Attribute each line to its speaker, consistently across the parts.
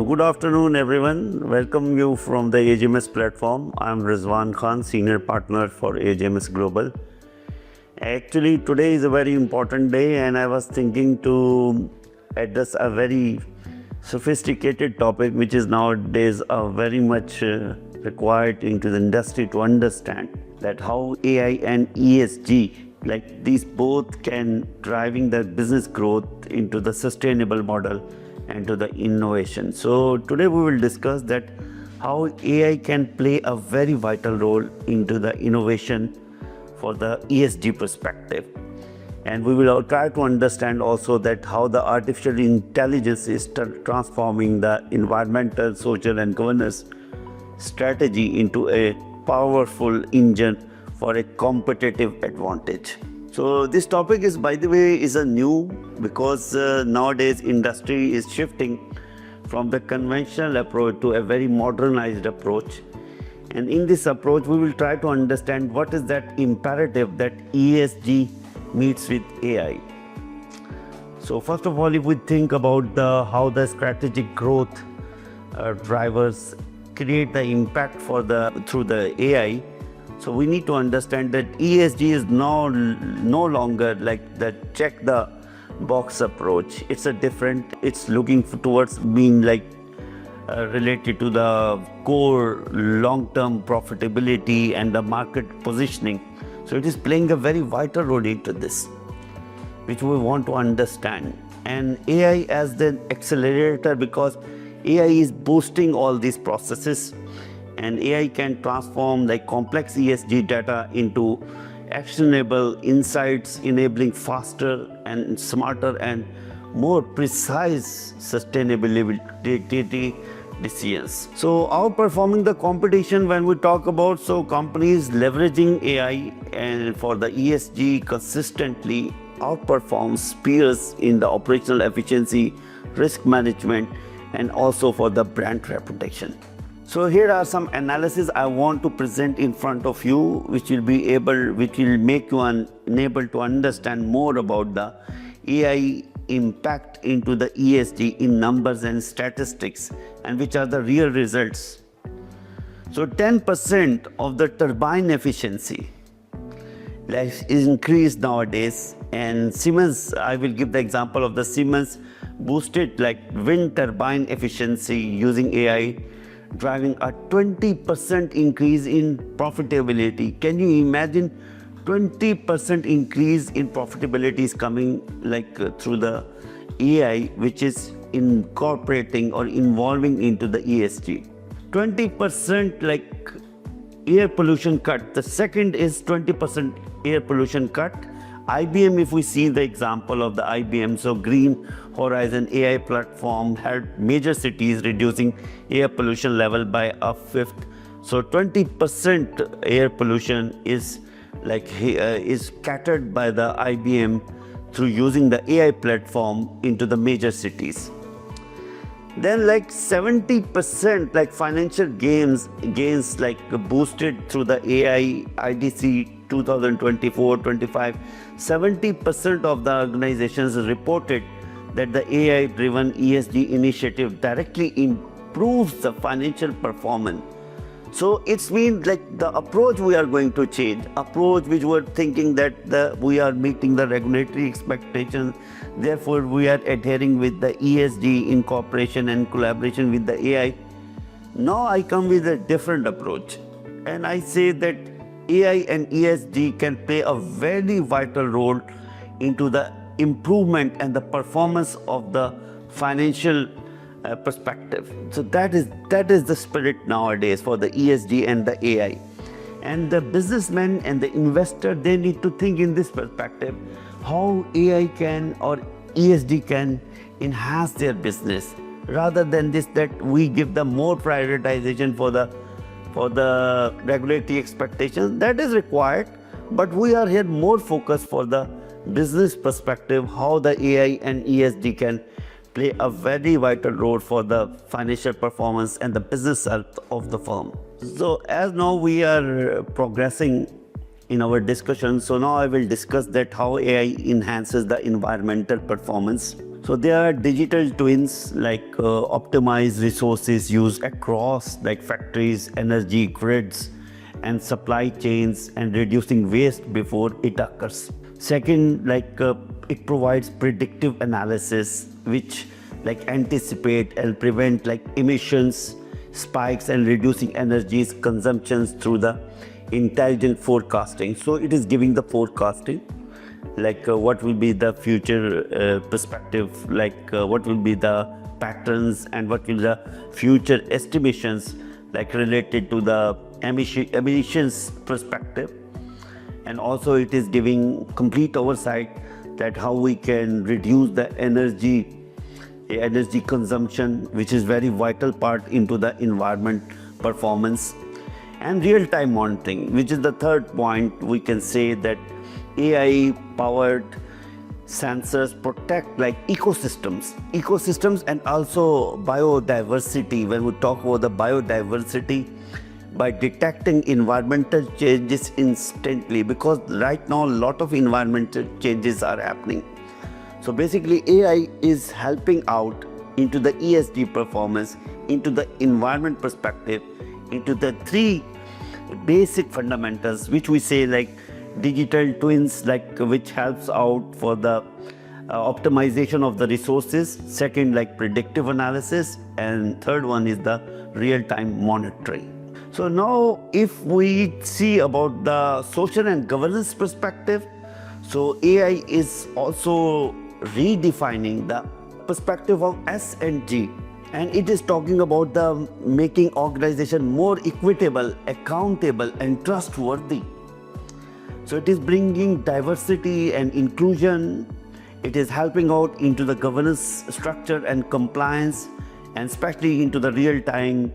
Speaker 1: Good afternoon, everyone. Welcome you from the AGMS platform. I'm Rizwan Khan, Senior Partner for AGMS Global. Actually, today is a very important day, and I was thinking to address a very sophisticated topic, which is nowadays very much required into the industry to understand that how AI and ESG, like these both can driving the business growth into the sustainable model and to the innovation. So today we will discuss that how AI can play a very vital role into the innovation for the ESG perspective. And we will try to understand also that how the artificial intelligence is transforming the environmental, social and governance strategy into a powerful engine for a competitive advantage. So this topic is, by the way, is a new because nowadays industry is shifting from the conventional approach to a very modernized approach. And in this approach, we will try to understand what is that imperative that ESG meets with AI. So first of all, if we think about how the strategic growth drivers create the impact through the AI, so we need to understand that ESG is no longer like the check the box approach. It's looking towards being like related to the core long-term profitability and the market positioning. So it is playing a very vital role into this, which we want to understand. And AI as the accelerator, because AI is boosting all these processes, and AI can transform like complex ESG data into actionable insights, enabling faster and smarter and more precise sustainability decisions. So outperforming the competition, when we talk about companies leveraging AI and for the ESG consistently outperforms peers in the operational efficiency, risk management, and also for the brand reputation. So here are some analysis I want to present in front of you, which will make you unable to understand more about the AI impact into the ESG in numbers and statistics, and which are the real results. So 10% of the turbine efficiency is increased nowadays, and Siemens, I will give the example of the Siemens boosted like wind turbine efficiency using AI, driving a 20% increase in profitability. Can you imagine 20% increase in profitability is coming through the AI, which is incorporating or involving into the ESG. 20% like air pollution cut. The second is 20% air pollution cut. IBM, if we see the example of the IBM, so Green Horizon AI platform helped major cities reducing air pollution level by a fifth. So 20% air pollution is scattered by the IBM through using the AI platform into the major cities. Then 70% financial gains boosted through the AI IDC 2024-25, 70% of the organizations reported that the AI-driven ESG initiative directly improves the financial performance. So it's means the approach we are going to change, approach which we're thinking that we are meeting the regulatory expectations, therefore we are adhering with the ESG in cooperation and collaboration with the AI. Now I come with a different approach, and I say that AI and ESG can play a very vital role into the improvement and the performance of the financial perspective. So that is the spirit nowadays for the ESG and the AI. And the businessman and the investor, they need to think in this perspective, how AI can or ESG can enhance their business, rather than that we give them more prioritization for the regulatory expectations. That is required, but we are here more focused for the business perspective, how the AI and ESG can play a very vital role for the financial performance and the business health of the firm. So as now we are progressing in our discussion, so now I will discuss that how AI enhances the environmental performance. So there are digital twins like optimize resources used across like factories, energy grids, and supply chains, and reducing waste before it occurs. Second, it provides predictive analysis which like anticipate and prevent like emissions spikes and reducing energy consumptions through the intelligent forecasting. So it is giving the forecasting what will be the future perspective, what will be the patterns and what will the future estimations related to the emissions perspective. And also it is giving complete oversight that how we can reduce the energy consumption, which is very vital part into the environment performance. And real-time monitoring, which is the third point. We can say that AI powered sensors protect ecosystems and also biodiversity. When we talk about the biodiversity, by detecting environmental changes instantly, because right now a lot of environmental changes are happening. So basically AI is helping out into the ESG performance, into the environment perspective, into the three basic fundamentals which we say digital twins, which helps out for the optimization of the resources. Second, predictive analysis, and third one is the real-time monitoring. So now if we see about the social and governance perspective, so AI is also redefining the perspective of S&G, and it is talking about the making organization more equitable, accountable and trustworthy. So it is bringing diversity and inclusion. It is helping out into the governance structure and compliance, and especially into the real-time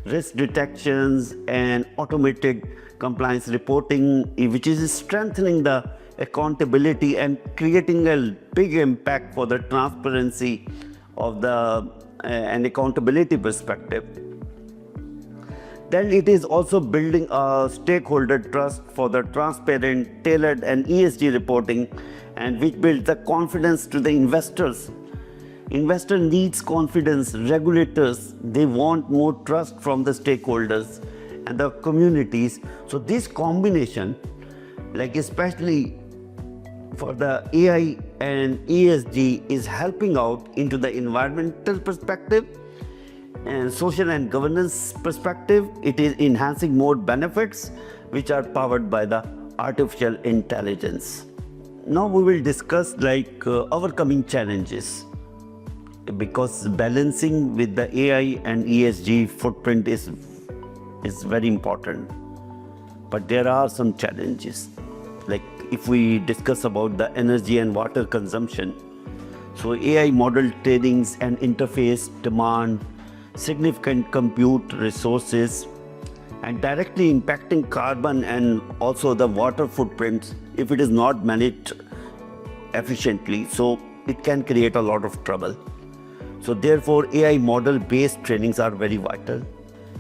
Speaker 1: risk detections and automated compliance reporting, which is strengthening the accountability and creating a big impact for the transparency of the and accountability perspective. Then it is also building a stakeholder trust for the transparent, tailored and ESG reporting, and which builds the confidence to the investors. Investor needs confidence, regulators, they want more trust from the stakeholders and the communities. So this combination, especially for the AI and ESG, is helping out into the environmental perspective and social and governance perspective. It is enhancing more benefits which are powered by the artificial intelligence. Now we will discuss overcoming challenges, because balancing with the AI and ESG footprint is very important. But there are some challenges. If we discuss about the energy and water consumption, so AI model trainings and interface demand significant compute resources and directly impacting carbon and also the water footprints if it is not managed efficiently. So it can create a lot of trouble. So therefore AI model based trainings are very vital,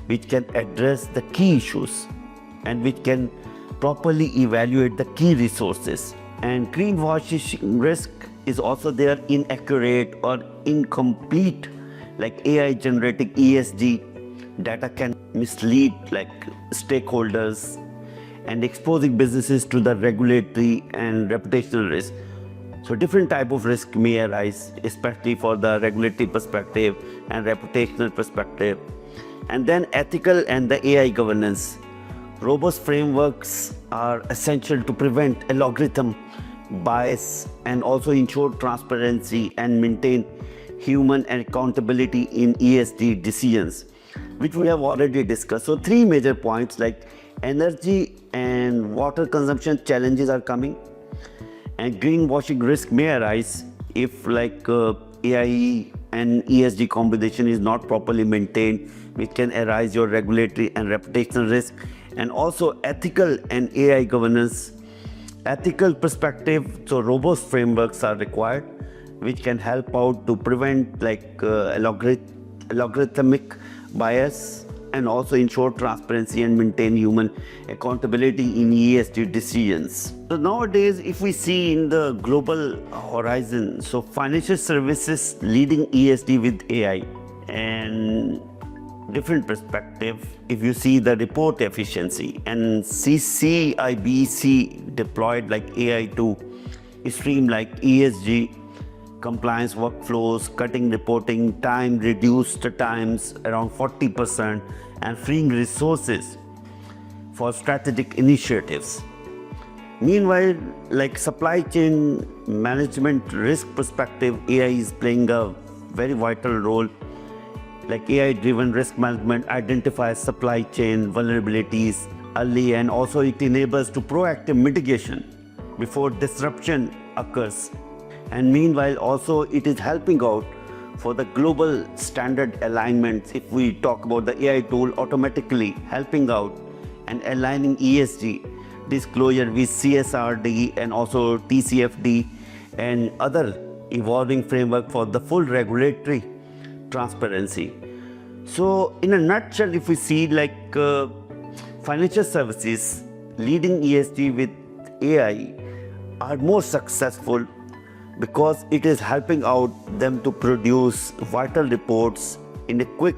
Speaker 1: which can address the key issues and which can properly evaluate the key resources. And greenwashing risk is also there, inaccurate or incomplete AI generating ESG data can mislead stakeholders and exposing businesses to the regulatory and reputational risk. So different type of risk may arise, especially for the regulatory perspective and reputational perspective. And then ethical and the AI governance. Robust frameworks are essential to prevent algorithm bias and also ensure transparency and maintain human accountability in ESG decisions, which we have already discussed. So three major points energy and water consumption challenges are coming, and greenwashing risk may arise if AI and ESG combination is not properly maintained, which can arise your regulatory and reputational risk. And also ethical and AI governance. Ethical perspective, so robust frameworks are required, which can help out to prevent algorithmic bias and also ensure transparency and maintain human accountability in ESG decisions. So nowadays, if we see in the global horizon, so financial services leading ESG with AI and different perspective. If you see the report efficiency and CCIBC deployed like AI to stream like ESG compliance workflows, cutting reporting time, reduced times around 40% and freeing resources for strategic initiatives. Meanwhile, like supply chain management risk perspective, AI is playing a very vital role. Like AI-driven risk management identifies supply chain vulnerabilities early, and also it enables to proactive mitigation before disruption occurs. And meanwhile, also it is helping out for the global standard alignments. If we talk about the AI tool automatically helping out and aligning ESG disclosure with CSRD and also TCFD and other evolving framework for the full regulatory transparency. So in a nutshell, if we see like financial services leading ESG with AI are more successful because it is helping out them to produce vital reports in a quick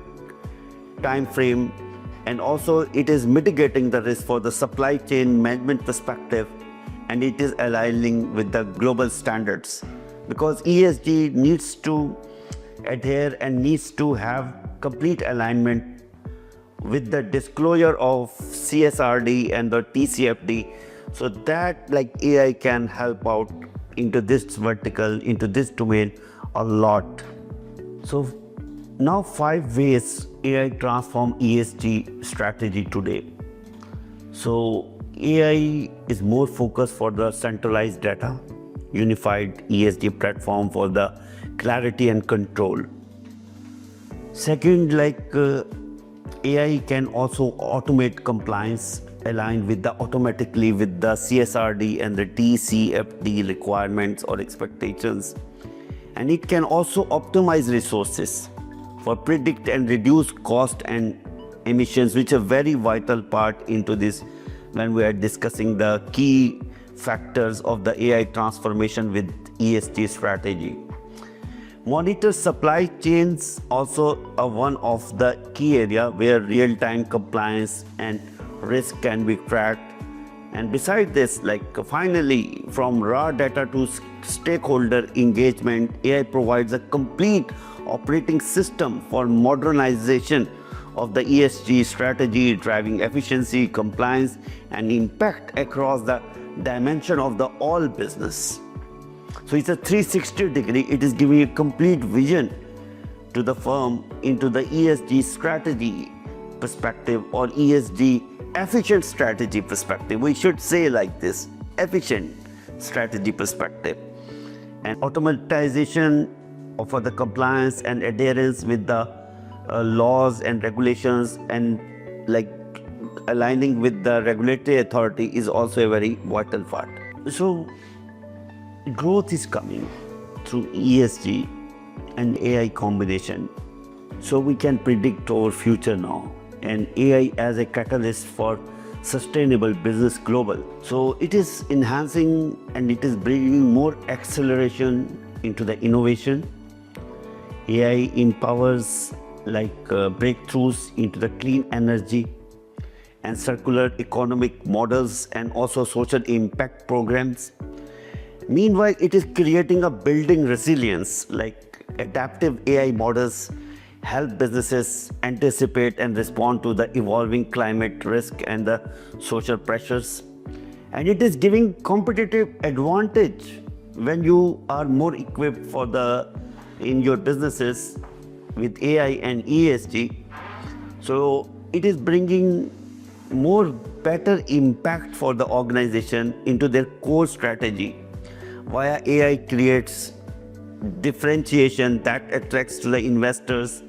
Speaker 1: time frame, and also it is mitigating the risk for the supply chain management perspective, and it is aligning with the global standards because ESG needs to adhere and needs to have complete alignment with the disclosure of CSRD and the TCFD, so that like AI can help out into this vertical, into this domain a lot. So now 5 ways AI transform ESG strategy today. So AI is more focused for the centralized data, unified ESG platform for the clarity and control. Second, like AI can also automate compliance aligned with the automatically with the CSRD and the TCFD requirements or expectations. And it can also optimize resources for predict and reduce cost and emissions, which are very vital part into this when we are discussing the key factors of the AI transformation with ESG strategy. Monitor supply chains also are one of the key area where real-time compliance and risk can be tracked. And beside this, like finally, from raw data to stakeholder engagement, AI provides a complete operating system for modernization of the ESG strategy, driving efficiency, compliance, and impact across the dimension of the all business. So it's a 360 degree, it is giving a complete vision to the firm into the ESG strategy perspective or ESG efficient strategy perspective. We should say like this, efficient strategy perspective. And automatization for the compliance and adherence with the laws and regulations, and like aligning with the regulatory authority is also a very vital part. So growth is coming through ESG and AI combination. So we can predict our future now, and AI as a catalyst for sustainable business global. So it is enhancing and it is bringing more acceleration into the innovation. AI empowers like breakthroughs into the clean energy and circular economic models and also social impact programs. Meanwhile, it is creating a building resilience, like adaptive AI models help businesses anticipate and respond to the evolving climate risk and the social pressures. And it is giving competitive advantage when you are more equipped for in your businesses with AI and ESG. So it is bringing more better impact for the organization into their core strategy. Via AI creates differentiation that attracts to the investors,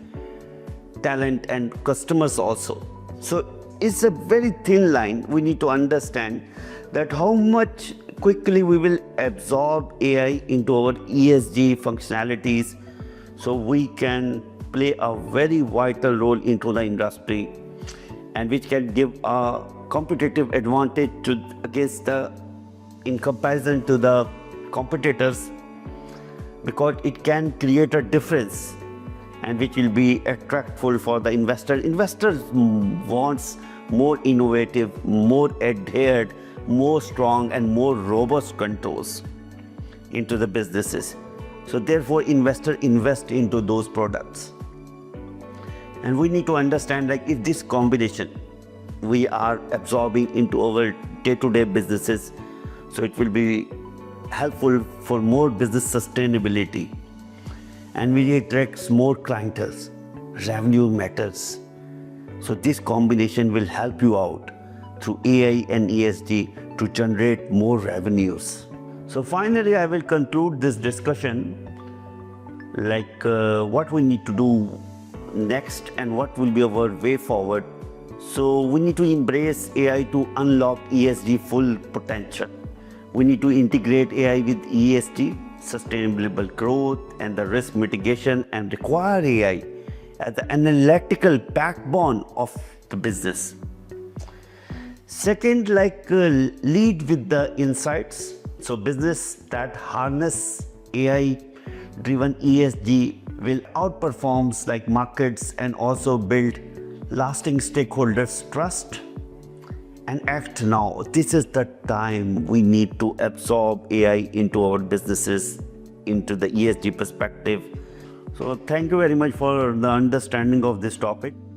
Speaker 1: talent and customers also. So it's a very thin line. We need to understand that how much quickly we will absorb AI into our ESG functionalities, so we can play a very vital role into the industry. and which can give a competitive advantage in comparison to the competitors, because it can create a difference and which will be attractful for the investor. Investors wants more innovative, more adhered, more strong and more robust controls into the businesses. So therefore investor invest into those products. And we need to understand, like, if this combination we are absorbing into our day-to-day businesses, so it will be helpful for more business sustainability, and we attract more clientele. Revenue matters. So this combination will help you out through AI and ESG to generate more revenues. So finally, I will conclude this discussion like what we need to do next and what will be our way forward. So we need to embrace AI to unlock ESG full potential. We need to integrate AI with ESG, sustainable growth and the risk mitigation, and require AI as the analytical backbone of the business. Second, lead with the insights. So business that harness AI driven ESG will outperform markets and also build lasting stakeholders trust. And act now. This is the time we need to absorb AI into our businesses, into the ESG perspective. So thank you very much for the understanding of this topic.